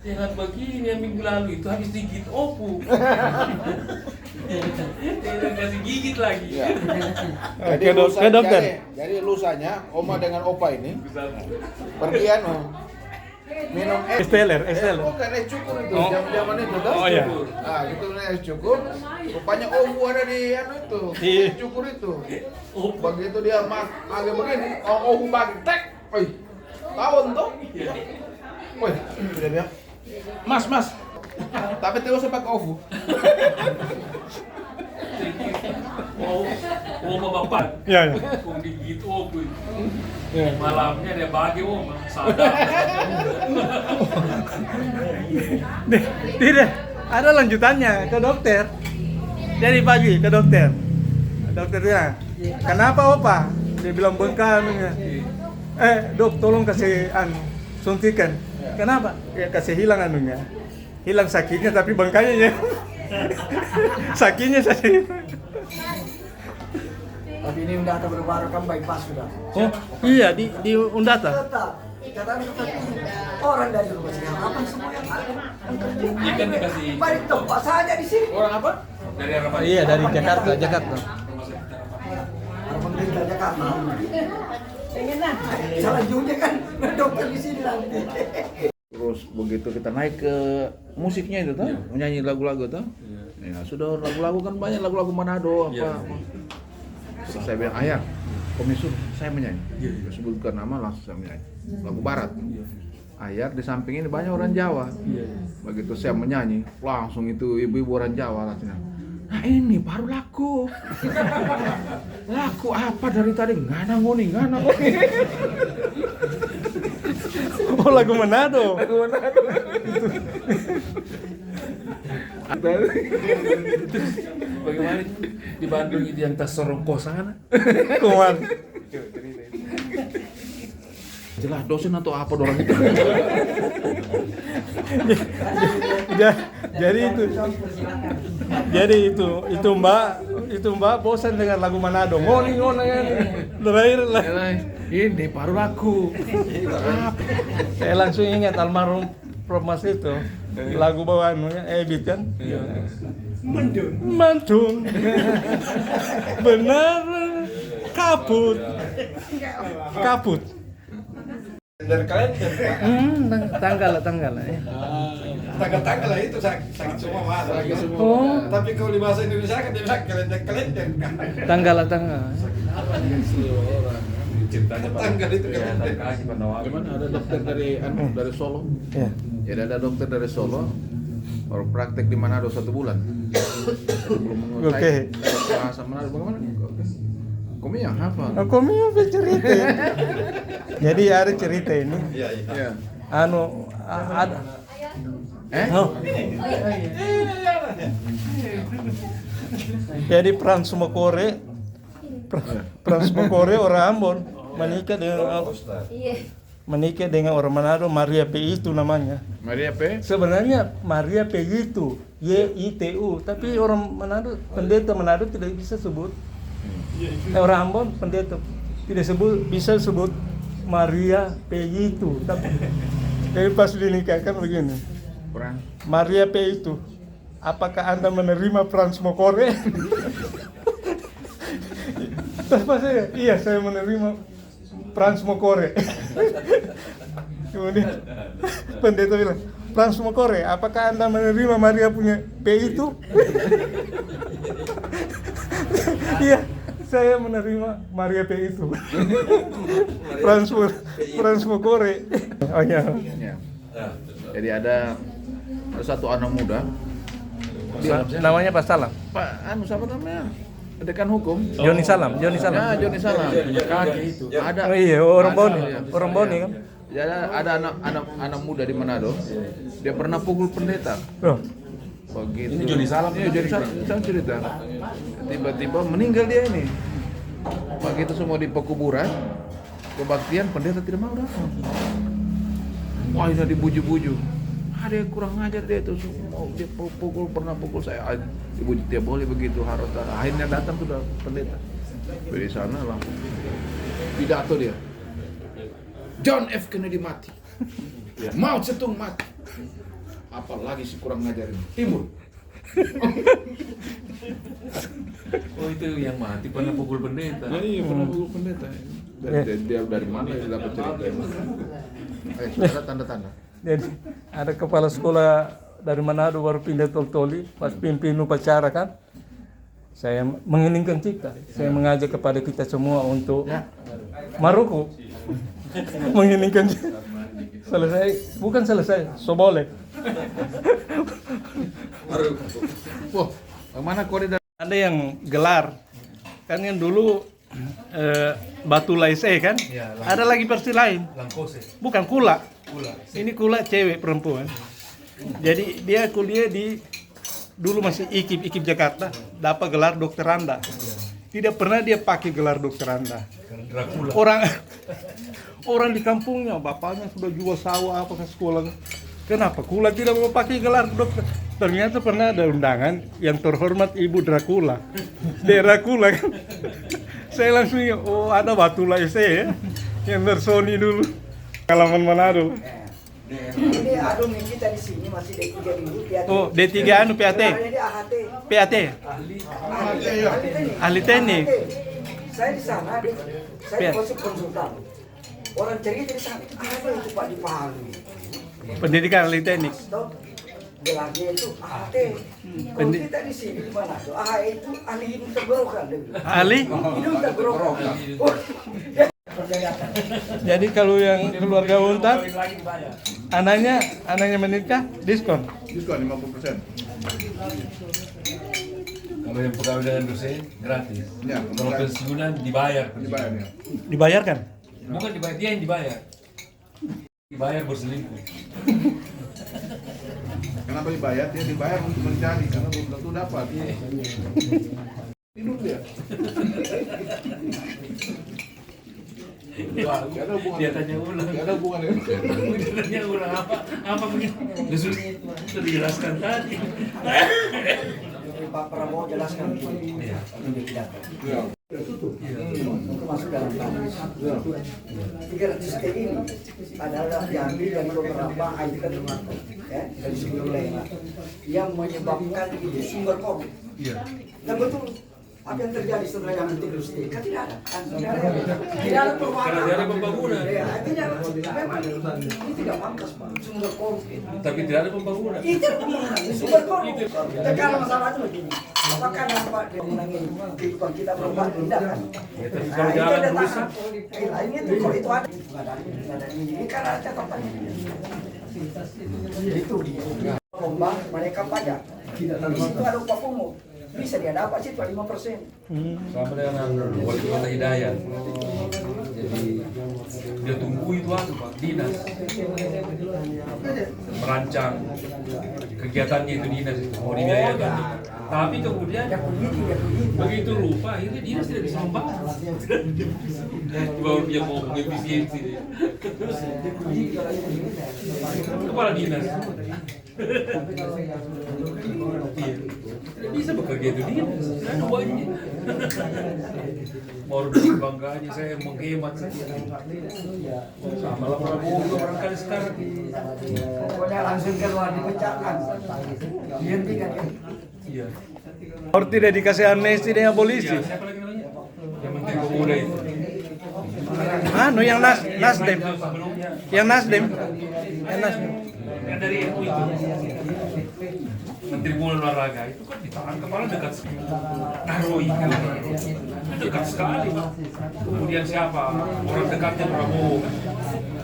Sehat begini yang minggu lalu itu habis digigit opu. Dia kasih gigit lagi. Ya. Ke dokter. Jadi lusanya Oma dengan Opa ini pergian minum es. Esteller. Bukan es cukur itu, Oh. zaman itu tuh. Oh, iya. Ah, gitu es cukur. Rupanya obu ada di itu, Iya. es cukur itu. Begitu dia agak begini, obu bagi tek. Wih, tahun tuh. Wih, dia bilang, Mas. Tapi terus saya pakai obu. Oma bapak. Iya. Kung digigit opu. Iya. Malamnya dia bagi Oma. Sadar. Tidak, ada lanjutannya ke dokter. Jadi pagi ke dokter. Dokter bilang, kenapa opa? Dia bilang bengkak anunya. Dok, tolong kasih suntikan. Kenapa? Ya kasih hilang anunya. Hilang sakitnya tapi bengkaknya ya. Sakitnya saja. Tapi ini Undata baru kan bypass sudah. Oh, iya di Undata. Tetap, katanya orang dari rumah sakit harapan semua yang ada. Dia kan dikasih Balik tempat saja di sini. Orang apa? dari harapan. Iya, dari Jakarta. Harapan Berita Jakarta. Salah juga kan dokter di sini nanti. Terus begitu kita naik ke musiknya itu tuh, menyanyi lagu-lagu tuh. Ya sudah lagu-lagu kan banyak lagu-lagu Manado apa. Terus saya bilang, ayah, komisur saya menyanyi. Sebutkan nama langsung saya menyanyi. Lagu barat. Ayah di samping ini banyak orang Jawa. Begitu saya menyanyi, langsung itu ibu-ibu orang Jawa katanya. Nah ini baru lagu. Lagu apa dari tadi? Ngana ngoni. Oh, lagu Manado. Bagaimana di Bandung itu yang tas sorongko sana? Kuman. Jelas dosen atau apa dorang itu? Jadi itu Mbak bosan dengan lagu Manado. Ngoni kan. Terakhir lah. Ini baru lagu. Saya langsung ingat almarhum Prof Mas itu. Lagu bawaannya Ebit kan. Mantun. Benar kaput. Dari kalender. Tanggal lah. Ya. Tanggal-tanggal lah itu sakit semua mas. Oh, Tapi kalau di bahasa Indonesia kan dia bilang kalender kan. tanggal. Ceritanya Tanggal itu kalender. kaki penawar. Cuman ada dokter dari Solo. Ya. Jadi ada dokter dari Solo baru praktek di Manado 1 bulan. Belum menguasai bahasa Manado bagaimana? Oke. Kamu yang hafal. Aku mau cerita. Jadi ada cerita ini. Iya. Ada. Oh. Jadi Frans Mokore orang Ambon menikah dengan orang Manado, Maria P itu namanya. Maria P. Sebenarnya Maria P itu YITU, tapi orang Manado, pendeta Manado tidak bisa sebut. Orang Ambon pendeta tidak bisa sebut Maria P itu, tapi jadi pas dinikahkan begini. Maria P itu, apakah Anda menerima Frans Mokore? Terus pas iya saya menerima Frans Mokore. Kemudian pendeta bilang, Frans Mokore, apakah Anda menerima Maria punya P itu? Iya, saya menerima Maria P itu. Frans Mokore. Oh iya. Ya. Jadi ada satu anak muda. Namanya Pak Salam. Pak, siapa namanya? Dekan hukum. Joni Salam. Ya, Joni Salam. Kaki itu. Ada. Oh iya, orang Boni kan. Jadi ada anak muda di Manado. Dia pernah pukul pendeta. Oh. Begitu. Ini Joni Salam. Iya, Joni Salam cerita. Tiba-tiba meninggal dia ini. Begitu semua di pekuburan, kebaktian pendeta tidak mau datang. Wah, ini dibuju-buju. Ada yang kurang ngajar dia tuh, mau dia pernah pukul saya. Dibuju dia boleh begitu, harus datang. Akhirnya datang sudah pendeta. Dari sana langsung pidato dia. John F. Kennedy mati. Mao Zedong mati. Apalagi si kurang ngajarin timur. Oh itu yang mati pernah pukul pendeta. Iya pernah pukul pendeta. Dia dari mana dia dapat cerita? Ada tanda-tanda. Jadi ada kepala sekolah dari Manado baru pindah Toltoli, pas pimpin upacara kan. Saya mengheningkan cipta. Saya mengajak kepada kita semua untuk maruku. Mengheningkan cipta. Selesai, bukan selesai, so boleh. Wah, mana kode dari Ada yang gelar, kan yang dulu batu laise kan, ada lagi versi lain, Langkose. bukan kula. Pula. Ini kula cewek perempuan. Jadi dia kuliah di dulu masih IKIP Jakarta, dapat gelar dokteranda. Tidak pernah dia pakai gelar dokteranda. Dracula. Orang di kampungnya bapaknya sudah jual sawah apa ke sekolah. Kenapa kula tidak mau pakai gelar dokter? Ternyata pernah ada undangan yang terhormat Ibu Dracula. Dracula kan. Saya langsung oh ada batu laise ya. Yang bersoni dulu. Kalaman Manado. Ini adung yang kita di sini masih D3 dulu. PAT. Oh, D3 anu PAT. Ini AHT. PAT. Ahli teknik. Saya di sana, saya masuk konsultan. Orang cerita di sana, ada itu Pak di Palu. Pendidikan ahli teknik. Toh, gelarnya itu AHT. Kalau kita di sini di mana tuh? AHT itu ahli hidung tenggorokan. Ahli? Hidung tenggorokan. Oh, Jadi kalau yang keluarga Untar, anaknya menikah diskon. diskon 50%. Kalau yang pegawai dengan dosen gratis. Ya, Kalau pensiunan dibayar. Dibayar ya. Dibayarkan? Bukan dibayar, dia yang dibayar. Dibayar berselingkuh. Kenapa dibayar? Dia dibayar untuk mencari karena belum tentu dapat. Hidup dia. Gak ada hubungan. Dia tanya ulang. Gak ada hubungan ya. Dia tanya ulang apa begitu? Sudah dijelaskan tadi. Pak Prabowo jelaskan begini. Ini pidato. Ya. Untuk masuk dalam kampus. 300 T ini adalah diambil dari beberapa item ya, dari sumber wilayah yang menyebabkan itu sumber COVID. Dan betul apa yang terjadi setelah yang antivirus T? Kan tidak ada. Tidak ada perubahan. Karena dia ada pembangunan. Ya, tidak. Memang ini tidak pantas Pak. Sumber COVID. Tapi tidak ada pembangunan. Itu pembangunan, sumber COVID. Sekarang masalah itu begini. Apakah dapat mengurangi kehidupan kita berubah? Tidak kan? Tapi kalau jalan rusak. Ini tuh kalau itu ada. Nggak ada ini kan ada catatannya. Itu dia. Lomba mereka pajak. Di situ ada upah umum. Bisa dia dapat sih 5%. Sama dengan wali kota Hidayat. Jadi dia tunggu itu Pak dinas merancang kegiatannya itu dinas itu mau dibiayakan. Tapi kemudian begitu lupa akhirnya dinas tidak bisa membantu. Baru dia mau mengefisiensi. Kepala dinas. Tidak bisa bekerja itu dinas. Ada uangnya. Mau bangga aja saya menghemat saja. Sama lah Prabowo barangkali sekarang. Pokoknya langsung keluar dipecahkan. Dihentikan ya. Iya. Kalau tidak dikasih amnesti dengan polisi. Iya, siapa lagi namanya? Yang menteri pemuda itu. Anu yang Nasdem. Sebelumnya. Yang Nasdem. Yang Nasdem. Yang dari NU itu. Menteri Pemuda Olahraga itu kan ditahan kepala dekat sekali. Naruh itu. Dekat sekali. Kemudian siapa? Orang dekatnya Prabowo.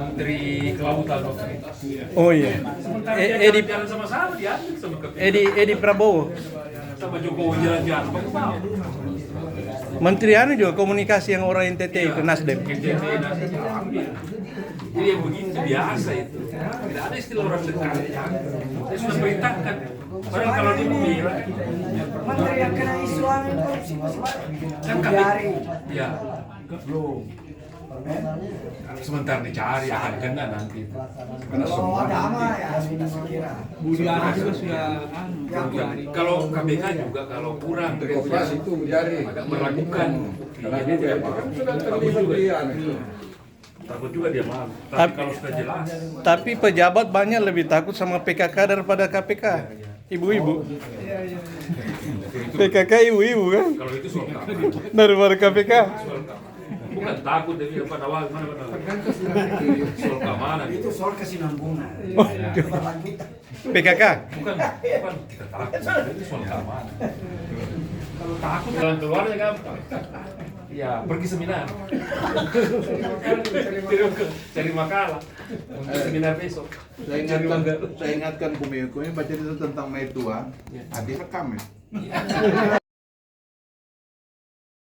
Menteri Kelautan waktu itu. Oh iya. Sementara Edi dia jalan sama-sama diambil sama ketua. Edi Prabowo. Sama Jokowi jalan-jalan. Apa tahu? Menteri anu juga komunikasi yang orang NTT itu Nasdem. Jadi yang begitu biasa itu. Tidak ada istilah orang dekat. Saya sudah perintahkan. Padahal kalau dia bilang, Menteri yang kena isu amin korupsi masih kan kami, dari ya, belum. Sebentar dicari akan kena nanti. Karena kalau semua. ada ama ya saya kira. Budiana juga sudah. Kalau KPK juga kalau kurang Koperasi itu menjadi agak meragukan. karena dia sudah terlibat dia. takut juga dia malu. Tapi Tapi- kalau sudah jelas, Tapi pejabat banyak lebih takut sama PKK daripada KPK. Ibu-ibu. PKK ibu-ibu kan kalau itu soal keamanan. daripada KPK. Soal keamanan. Bukan takut dari pada awal mana soal keamanan. Itu soal kesinambungan. Oh, Berlanjutan. PKK. Bukan kita takut, itu soal keamanan. Kalau takut jalan keluarnya gampang. Ya, pergi seminar. Cari makalah untuk seminar besok. Saya ingatkan Kumiko baca itu tentang Maitua, direkam ya.